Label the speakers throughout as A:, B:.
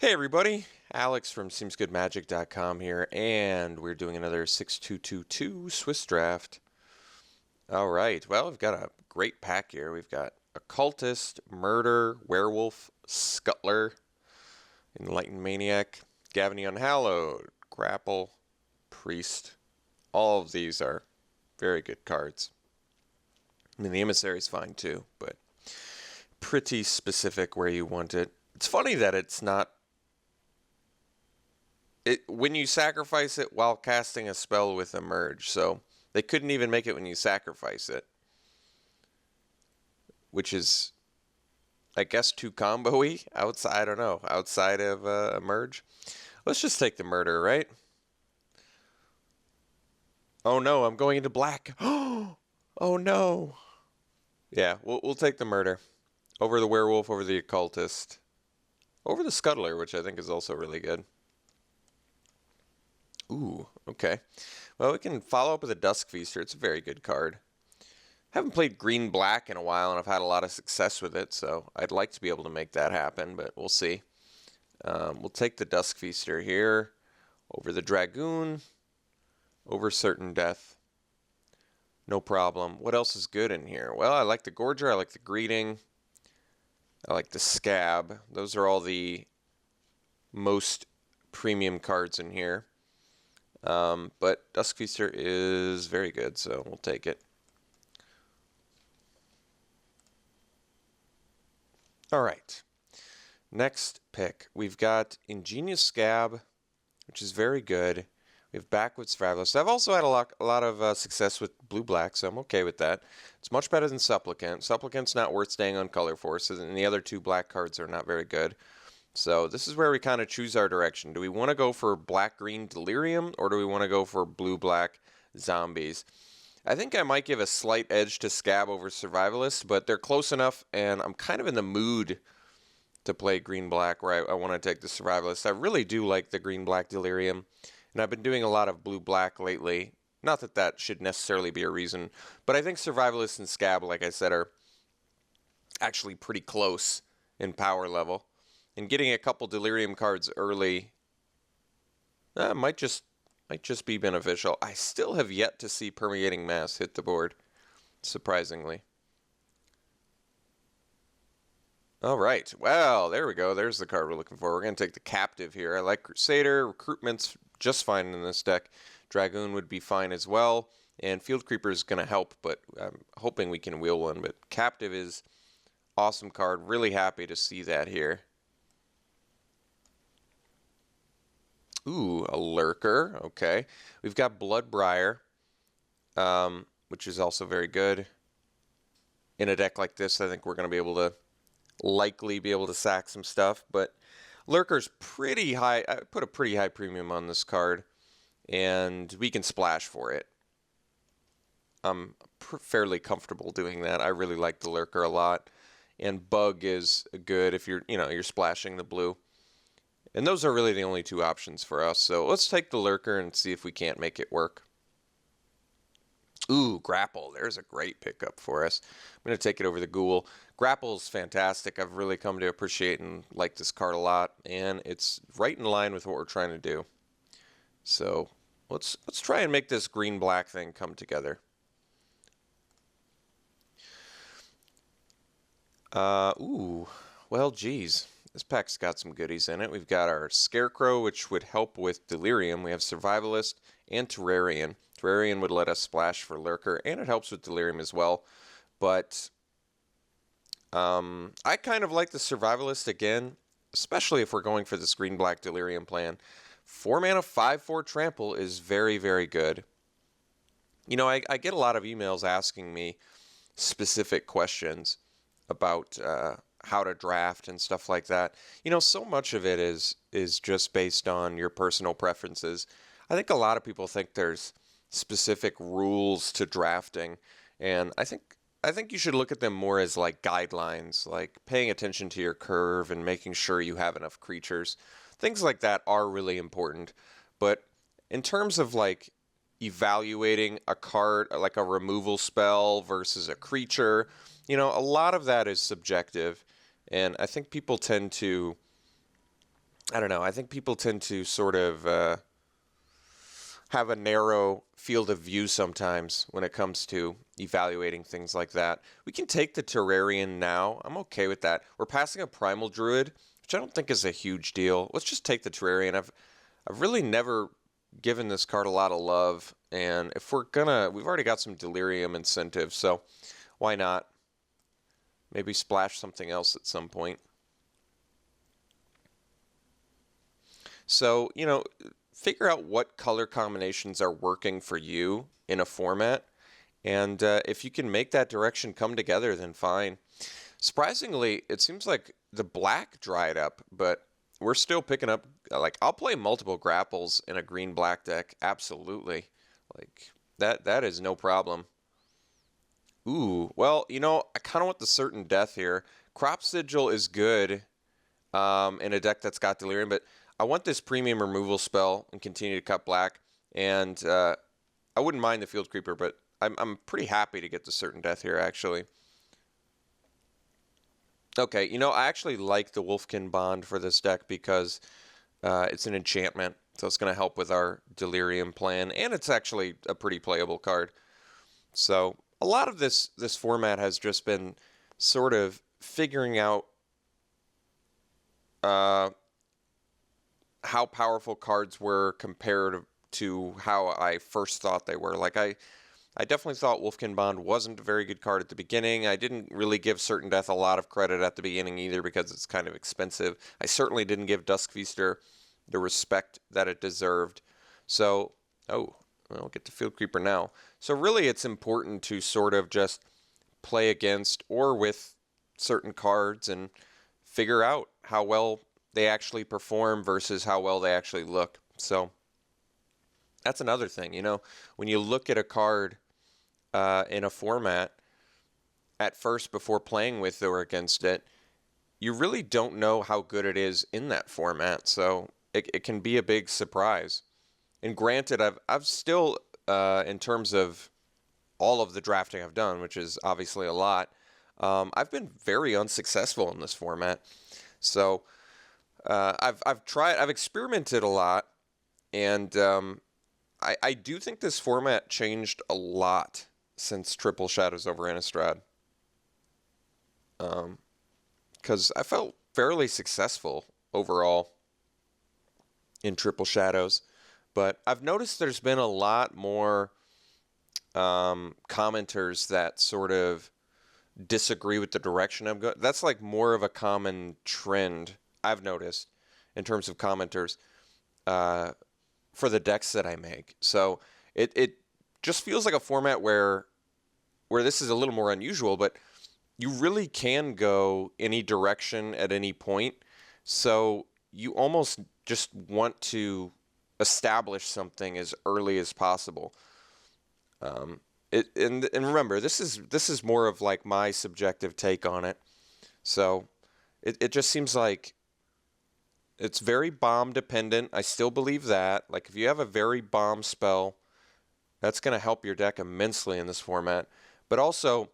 A: Hey everybody, Alex from SeemsGoodMagic.com here, and we're doing another 6222 Swiss draft. Alright, well, we've got a great pack here. We've got Occultist, Murder, Werewolf, Scuttler, Enlightened Maniac, Gavin the Unhallowed, Grapple, Priest. All of these are very good cards. I mean, the Emissary is fine too, but pretty specific where you want it. It's funny that it's not when you sacrifice it while casting a spell with Emerge, so they couldn't even make it when you sacrifice it, which is, I guess, too combo-y outside. I don't know, outside of Emerge. Let's just take the Murder, right? Oh no, I'm going into black. Oh no. Yeah, we'll take the Murder over the Werewolf, over the Occultist, over the Scuttler, which I think is also really good. Ooh, okay. Well, we can follow up with a Dusk Feaster. It's a very good card. Haven't played green-black in a while, and I've had a lot of success with it, so I'd like to be able to make that happen, but we'll see. We'll take the Dusk Feaster here, over the Dragoon, over Certain Death. No problem. What else is good in here? Well, I like the Gorger, I like the Greeting, I like the Scab. Those are all the most premium cards in here. But Dusk Feaster is very good, so we'll take it. Alright, next pick. We've got Ingenious Scab, which is very good. We have Backwoods Survivalist. I've also had a lot of success with blue-black, so I'm okay with that. It's much better than Supplicant. Supplicant's not worth staying on color forces, and the other two black cards are not very good. So this is where we kind of choose our direction. Do we want to go for black-green Delirium, or do we want to go for blue-black Zombies? I think I might give a slight edge to Scab over Survivalist, but they're close enough, and I'm kind of in the mood to play green-black where I want to take the Survivalist. I really do like the green-black Delirium, and I've been doing a lot of blue-black lately. Not that that should necessarily be a reason, but I think Survivalist and Scab, like I said, are actually pretty close in power level. And getting a couple Delirium cards early might just be beneficial. I still have yet to see Permeating Mass hit the board, surprisingly. All right, well, there we go. There's the card we're looking for. We're going to take the Captive here. I like Crusader. Recruitment's just fine in this deck. Dragoon would be fine as well. And Field Creeper is going to help, but I'm hoping we can wheel one. But Captive is awesome card. Really happy to see that here. Ooh, a Lurker. Okay. We've got Bloodbriar, which is also very good. In a deck like this, I think we're going to be able to likely be able to sack some stuff. But Lurker's pretty high. I put a pretty high premium on this card, and we can splash for it. I'm fairly comfortable doing that. I really like the Lurker a lot. And Bug is good if you're splashing the blue. And those are really the only two options for us. So let's take the Lurker and see if we can't make it work. Ooh, Grapple. There's a great pickup for us. I'm going to take it over the Ghoul. Grapple's fantastic. I've really come to appreciate and like this card a lot. And it's right in line with what we're trying to do. So let's try and make this green-black thing come together. Ooh, well, geez. This pack's got some goodies in it. We've got our Scarecrow, which would help with Delirium. We have Survivalist and Terrarian. Terrarian would let us splash for Lurker, and it helps with Delirium as well. But I kind of like the Survivalist again, especially if we're going for this green-black Delirium plan. 4 mana, 5/4 Trample is very, very good. You know, I get a lot of emails asking me specific questions about how to draft and stuff like that. You know, so much of it is just based on your personal preferences. I think a lot of people think there's specific rules to drafting, and I think you should look at them more as like guidelines, like paying attention to your curve and making sure you have enough creatures. Things like that are really important, but in terms of like evaluating a card, like a removal spell versus a creature, you know, a lot of that is subjective, and I think people tend to I don't know. I think people tend to sort of have a narrow field of view sometimes when it comes to evaluating things like that. We can take the Terrarian now. I'm okay with that. We're passing a Primal Druid, which I don't think is a huge deal. Let's just take the Terrarian. I've really never given this card a lot of love, and if we've already got some Delirium incentives, so why not? Maybe splash something else at some point. So, figure out what color combinations are working for you in a format. And if you can make that direction come together, then fine. Surprisingly, it seems like the black dried up, but we're still picking up, like, I'll play multiple grapples in a green-black deck. Absolutely. Like, that is no problem. Ooh, well, I kind of want the certain death here. Crop Sigil is good in a deck that's got Delirium, but I want this premium removal spell and continue to cut black. And I wouldn't mind the Field Creeper, but I'm pretty happy to get the certain death here, actually. Okay, I actually like the Wolfkin Bond for this deck because it's an enchantment, so it's going to help with our Delirium plan, and it's actually a pretty playable card. So a lot of this format has just been sort of figuring out how powerful cards were compared to how I first thought they were. Like I definitely thought Wolfkin Bond wasn't a very good card at the beginning. I didn't really give Certain Death a lot of credit at the beginning either because it's kind of expensive. I certainly didn't give Dusk Feaster the respect that it deserved. So, I'll get to Field Creeper now. So really it's important to sort of just play against or with certain cards and figure out how well they actually perform versus how well they actually look. So that's another thing, when you look at a card in a format at first before playing with or against it, you really don't know how good it is in that format. So it can be a big surprise. And granted, I've still, in terms of all of the drafting I've done, which is obviously a lot, I've been very unsuccessful in this format. So I've experimented a lot, and I do think this format changed a lot since Triple Shadows over Innistrad. Because I felt fairly successful overall in Triple Shadows. But I've noticed there's been a lot more commenters that sort of disagree with the direction I'm going. That's like more of a common trend I've noticed in terms of commenters for the decks that I make. So it just feels like a format where this is a little more unusual, but you really can go any direction at any point. So you almost just want to establish something as early as possible. And remember, this is more of like my subjective take on it. So it just seems like it's very bomb dependent. I still believe that. Like if you have a very bomb spell, that's going to help your deck immensely in this format. But also,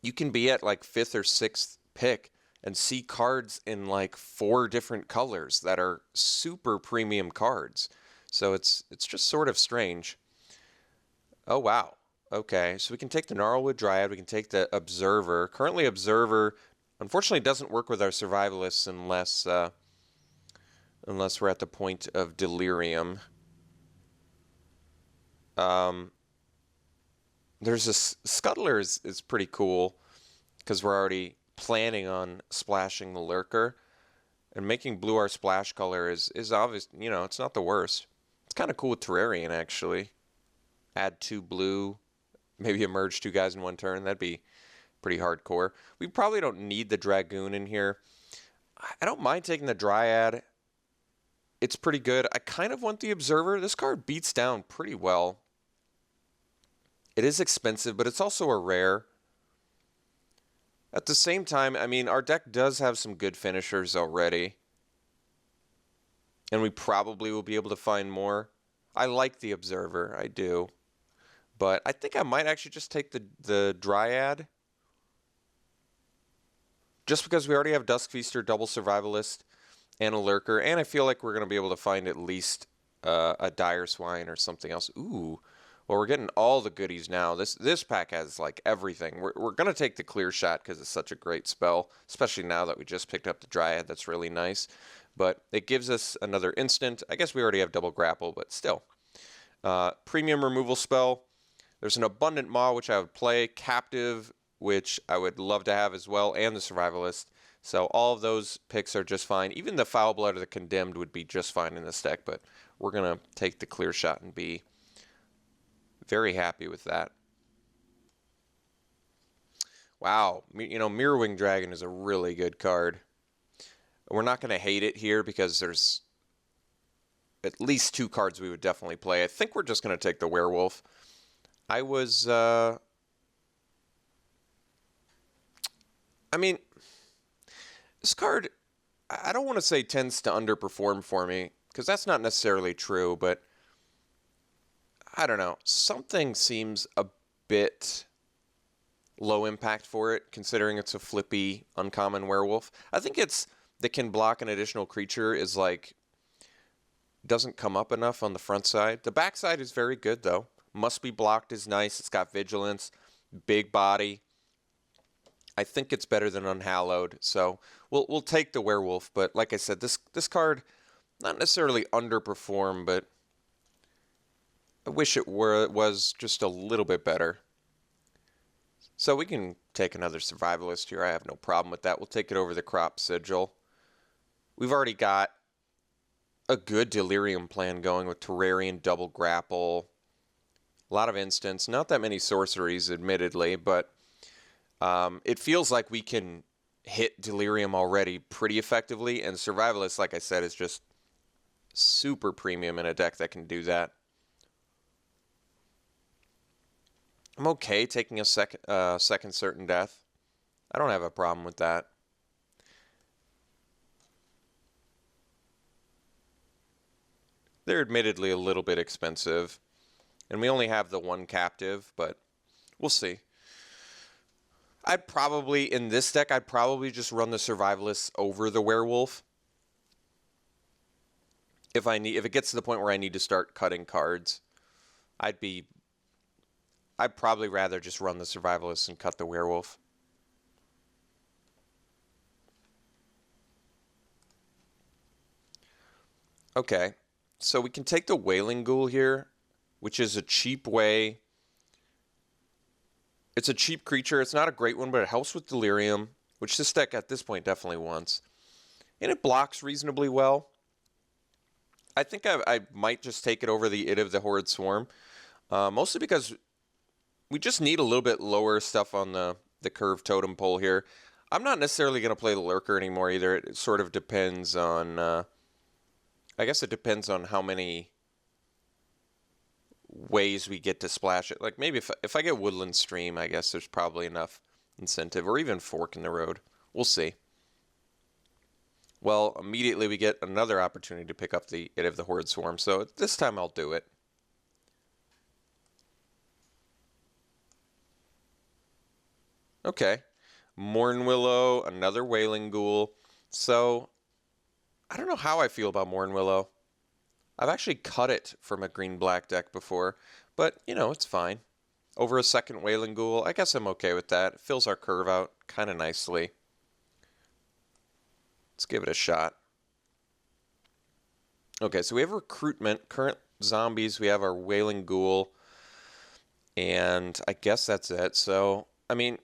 A: you can be at like 5th or 6th pick and see cards in like 4 different colors that are super premium cards. So it's just sort of strange. Oh, wow. Okay, so we can take the Gnarlwood Dryad. We can take the Observer. Currently, Observer, unfortunately, doesn't work with our Survivalists unless we're at the point of Delirium. There's a Scuttler is pretty cool because we're already planning on splashing the Lurker. And making blue our splash color is obvious. It's not the worst. It's kind of cool with Terrarian, actually. Add 2 blue, maybe emerge 2 guys in 1 turn. That'd be pretty hardcore. We probably don't need the Dragoon in here. I don't mind taking the Dryad. It's pretty good. I kind of want the Observer. This card beats down pretty well. It is expensive, but it's also a rare. At the same time, I mean, our deck does have some good finishers already. And we probably will be able to find more. I like the Observer, I do. But I think I might actually just take the Dryad. Just because we already have Dusk Feaster, Double Survivalist, and a lurker, and I feel like we're going to be able to find at least a dire swine or something else. Ooh, well, we're getting all the goodies now. This pack has like everything. We're going to take the clear shot because it's such a great spell, especially now that we just picked up the Dryad. That's really nice. But it gives us another instant. I guess we already have double grapple, but still. Premium removal spell. There's an Abundant Maw, which I would play. Captive, which I would love to have as well, and the Survivalist. So all of those picks are just fine. Even the Foul Blood or the Condemned would be just fine in this deck, but we're going to take the clear shot and be very happy with that. Wow, you know, Mirrorwing Dragon is a really good card. We're not going to hate it here because there's at least 2 cards we would definitely play. I think we're just going to take the Werewolf. I was, I mean, this card, I don't want to say tends to underperform for me, because that's not necessarily true, but I don't know. Something seems a bit low impact for it, considering it's a flippy, uncommon werewolf. I think it's that can block an additional creature is like, doesn't come up enough on the front side. The back side is very good, though. Must be blocked is nice. It's got vigilance, big body. I think it's better than Unhallowed, so we'll take the werewolf. But like I said, this card not necessarily underperformed, but I wish it was just a little bit better. So we can take another Survivalist here. I have no problem with that. We'll take it over the Crop Sigil. We've already got a good Delirium plan going with Terrarian, Double Grapple, a lot of instants. Not that many sorceries, admittedly, but it feels like we can hit Delirium already pretty effectively, and Survivalist, like I said, is just super premium in a deck that can do that. I'm okay taking a second Certain Death. I don't have a problem with that. They're admittedly a little bit expensive, and we only have the 1 captive, but we'll see. I'd probably, in this deck, I'd probably just run the Survivalists over the Werewolf. If it gets to the point where I need to start cutting cards, I'd probably rather just run the Survivalists and cut the Werewolf. Okay, so we can take the Wailing Ghoul here, which is a cheap way. It's a cheap creature. It's not a great one, but it helps with Delirium, which this deck at this point definitely wants. And it blocks reasonably well. I think I might just take it over the Id of the Horrid Swarm, mostly because we just need a little bit lower stuff on the curved totem pole here. I'm not necessarily going to play the Lurker anymore either. It sort of depends on, I guess it depends on how many ways we get to splash it. Like maybe if I get Woodland Stream, I guess there's probably enough incentive, or even Fork in the Road. We'll see. Well, immediately we get another opportunity to pick up the Id of the Horrid Swarm, so this time I'll do it. Okay. Morn Willow, another Wailing Ghoul. So, I don't know how I feel about Morn Willow. I've actually cut it from a green-black deck before, but, you know, it's fine. Over a second Wailing Ghoul, I guess I'm okay with that. It fills our curve out kind of nicely. Let's give it a shot. Okay, so we have recruitment, current zombies, we have our Wailing Ghoul, and I guess that's it. So, I mean,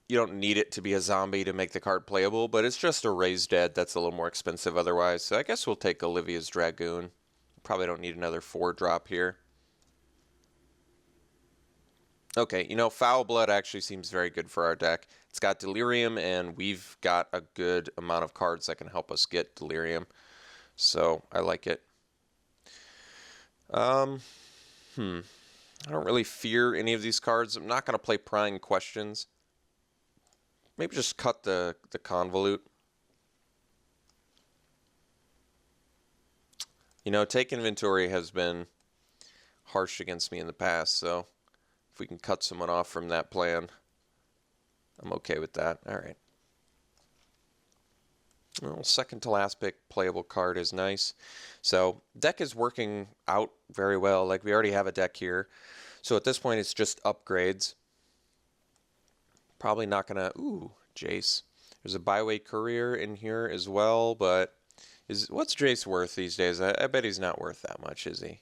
A: you don't need it to be a zombie to make the card playable, but it's just a Raise Dead that's a little more expensive otherwise. So I guess we'll take Olivia's Dragoon. Probably don't need another 4-drop here. Okay, you know, Foul Blood actually seems very good for our deck. It's got Delirium, and we've got a good amount of cards that can help us get Delirium. So, I like it. I don't really fear any of these cards. I'm not going to play Prying Questions. Maybe just cut the Convolute. You know, Take Inventory has been harsh against me in the past, so if we can cut someone off from that plan, I'm okay with that. All right. Well, second to last pick playable card is nice. So deck is working out very well. Like we already have a deck here. So at this point it's just upgrades. Probably not gonna, ooh, Jace. There's a byway courier in here as well, but what's Jace worth these days? I bet he's not worth that much, is he?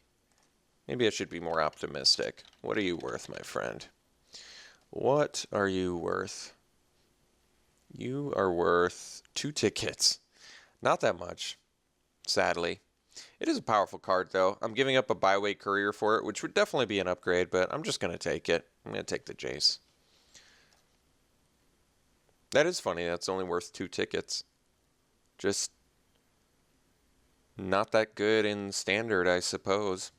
A: Maybe I should be more optimistic. What are you worth, my friend? What are you worth? You are worth 2 tickets. Not that much, sadly. It is a powerful card, though. I'm giving up a byway courier for it, which would definitely be an upgrade, but I'm just going to take it. I'm going to take the Jace. That is funny. That's only worth 2 tickets. Just not that good in standard, I suppose.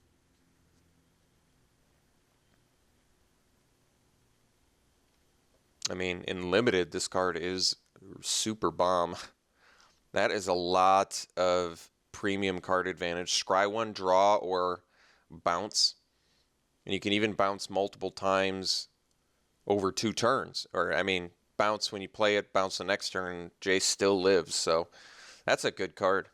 A: I mean, in limited, this card is super bomb. That is a lot of premium card advantage. Scry 1, draw, or bounce. And you can even bounce multiple times over 2 turns. Or, I mean, bounce when you play it, bounce the next turn, Jace still lives. So that's a good card.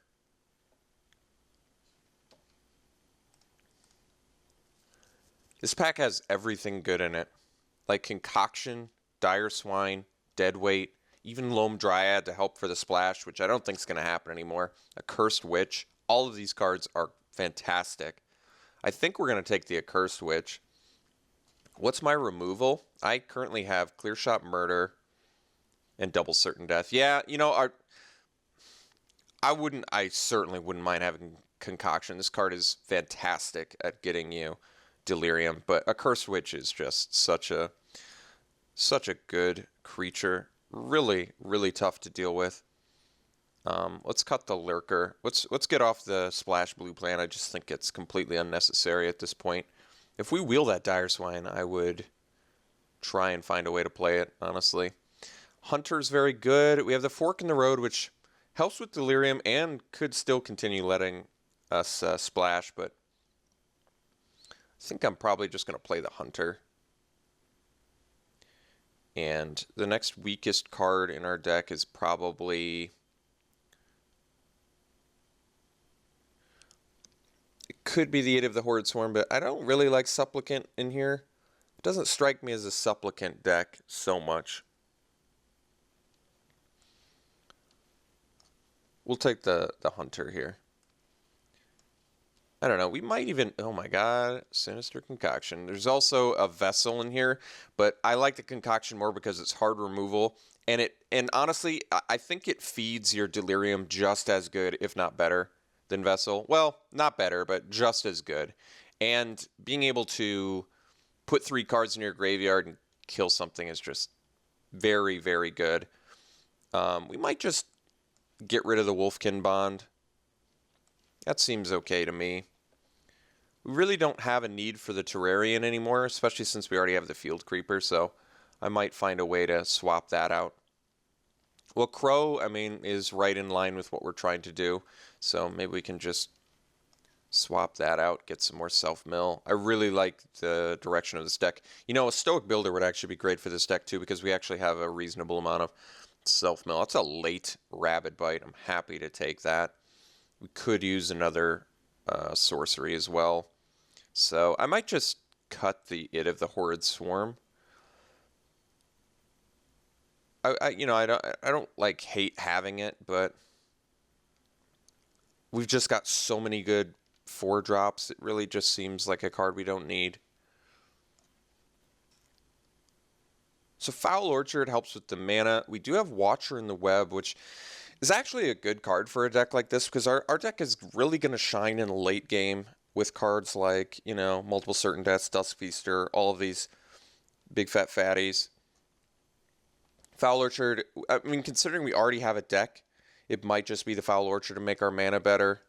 A: This pack has everything good in it. Like Concoction, Dire Swine, Deadweight, even Loam Dryad to help for the splash, which I don't think is going to happen anymore. A Accursed Witch. All of these cards are fantastic. I think we're going to take the Accursed Witch. What's my removal? I currently have Clear Shot Murder and Double Certain Death. Yeah, you know, I certainly wouldn't mind having Concoction. This card is fantastic at getting you Delirium, but Accursed Witch is just such a good creature. Really, really tough to deal with. Let's cut the Lurker. Let's get off the Splash Blue plan. I just think it's completely unnecessary at this point. If we wheel that Dire Swine, I would try and find a way to play it, honestly. Hunter's very good. We have the Fork in the Road, which helps with Delirium and could still continue letting us splash, but I think I'm probably just going to play the Hunter. And the next weakest card in our deck is probably... It could be the Aid of the Horrid Swarm, but I don't really like Supplicant in here. It doesn't strike me as a Supplicant deck so much. We'll take the Hunter here. I don't know. We might even... Oh my god. Sinister Concoction. There's also a Vessel in here, but I like the Concoction more because it's hard removal. And honestly, I think it feeds your Delirium just as good, if not better, than Vessel. Well, not better, but just as good. And being able to put 3 cards in your graveyard and kill something is just very, very good. We might just get rid of the Wolfkin Bond. That seems okay to me. We really don't have a need for the Terrarian anymore, especially since we already have the Field Creeper, so I might find a way to swap that out. Well, Crow, I mean, is right in line with what we're trying to do, so maybe we can just swap that out, get some more self-mill. I really like the direction of this deck. You know, a Stoic Builder would actually be great for this deck, too, because we actually have a reasonable amount of self-mill. That's a late Rabid Bite. I'm happy to take that. We could use another sorcery as well. So I might just cut the Id of the Horrid Swarm. I don't like hate having it, but we've just got so many good 4-drops. It really just seems like a card we don't need. So Foul Orchard helps with the mana. We do have Watcher in the Web, which is actually a good card for a deck like this because our deck is really going to shine in the late game with cards like, you know, Multiple Certain Deaths, Dusk Feaster, all of these big fat fatties. Foul Orchard, I mean, considering we already have a deck, it might just be the Foul Orchard to make our mana better.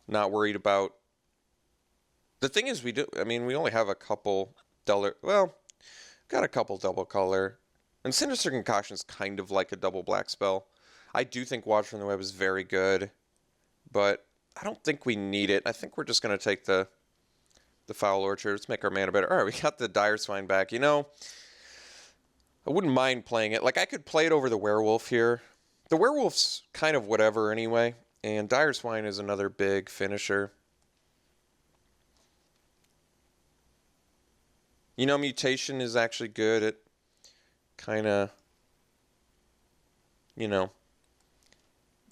A: Not worried about... The thing is, we only have a couple got a couple double color. And Sinister Concoction is kind of like a double black spell. I do think Watcher in the Web is very good, but I don't think we need it. I think we're just going to take the Foul Orchard. Let's make our mana better. All right, we got the Dire Swine back. You know, I wouldn't mind playing it. Like, I could play it over the Werewolf here, The werewolf's kind of whatever anyway, and Dire Swine is another big finisher. You know, Mutation is actually good at kind of, you know,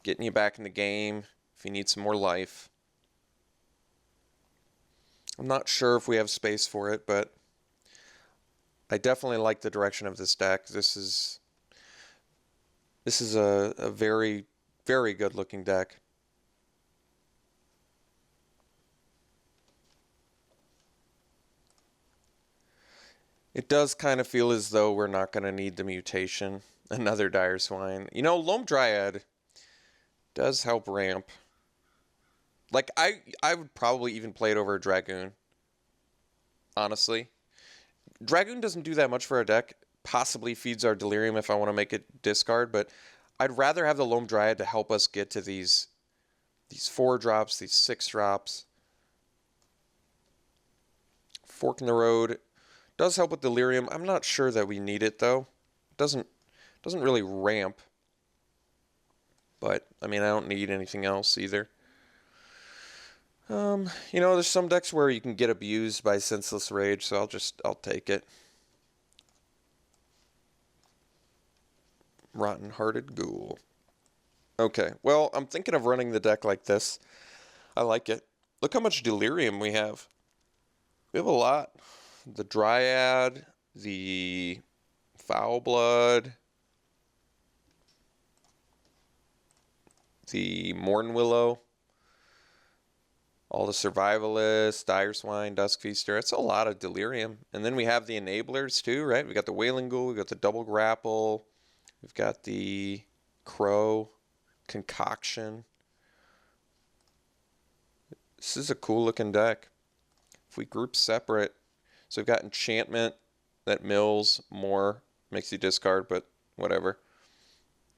A: getting you back in the game if you need some more life. I'm not sure if we have space for it, but I definitely like the direction of this deck. This is a very, very good looking deck. It does kind of feel as though we're not going to need the mutation. Another Dire Swine. You know, Loam Dryad does help ramp. Like, I would probably even play it over a Dragoon. Honestly. Dragoon doesn't do that much for our deck. Possibly feeds our Delirium if I want to make it discard, but I'd rather have the Loam Dryad to help us get to these 4 drops, these 6 drops. Fork in the Road does help with Delirium. I'm not sure that we need it though. It doesn't really ramp. But I mean, I don't need anything else either. You know, there's some decks where you can get abused by Senseless Rage, so I'll take it. Rotten Hearted Ghoul. Okay, well, I'm thinking of running the deck like this. I like it. Look how much Delirium we have. We have a lot. The Dryad, the Foul Blood, the Morn Willow, all the Survivalists, Dire Swine, Dusk Feaster. It's a lot of Delirium. And then we have the enablers too, right? We got the Wailing Ghoul, we got the Double Grapple, we've got the Crow, Concoction. This is a cool looking deck. If we group separate, so we've got Enchantment that mills more, makes you discard, but whatever.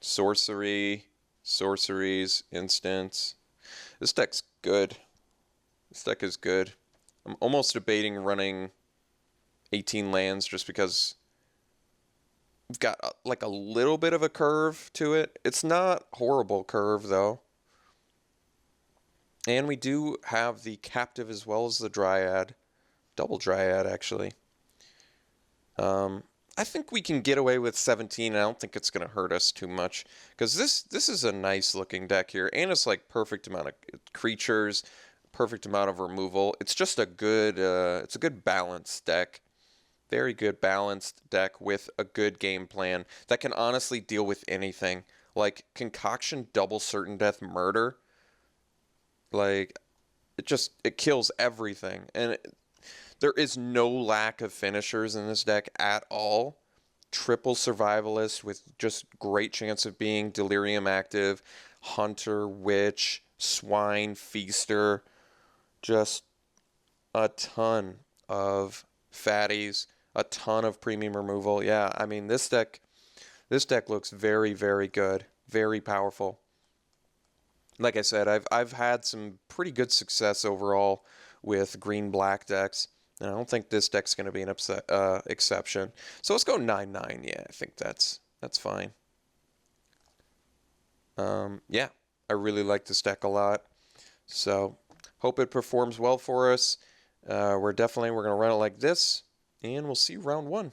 A: Sorcery, sorceries, instants. This deck's good. This deck is good. I'm almost debating running 18 lands just because we've got like a little bit of a curve to it. It's not horrible curve though. And we do have the Captive as well as the Dryad. Double Dryad actually. I think we can get away with 17. I don't think it's going to hurt us too much because this is a nice looking deck here, and it's like perfect amount of creatures, perfect amount of removal. It's just a good balanced deck. Very good balanced deck with a good game plan that can honestly deal with anything. Like Concoction, Double Certain Death, Murder. Like it kills everything, and there is no lack of finishers in this deck at all. Triple Survivalist with just great chance of being Delirium active. Hunter, Witch, Swine, Feaster. Just a ton of fatties. A ton of premium removal. Yeah, I mean this deck looks very, very good. Very powerful. Like I said, I've had some pretty good success overall with green-black decks. And I don't think this deck's going to be an exception. So let's go 9-9. Yeah, I think that's fine. Yeah, I really like this deck a lot. So hope it performs well for us. We're going to run it like this, and we'll see round 1.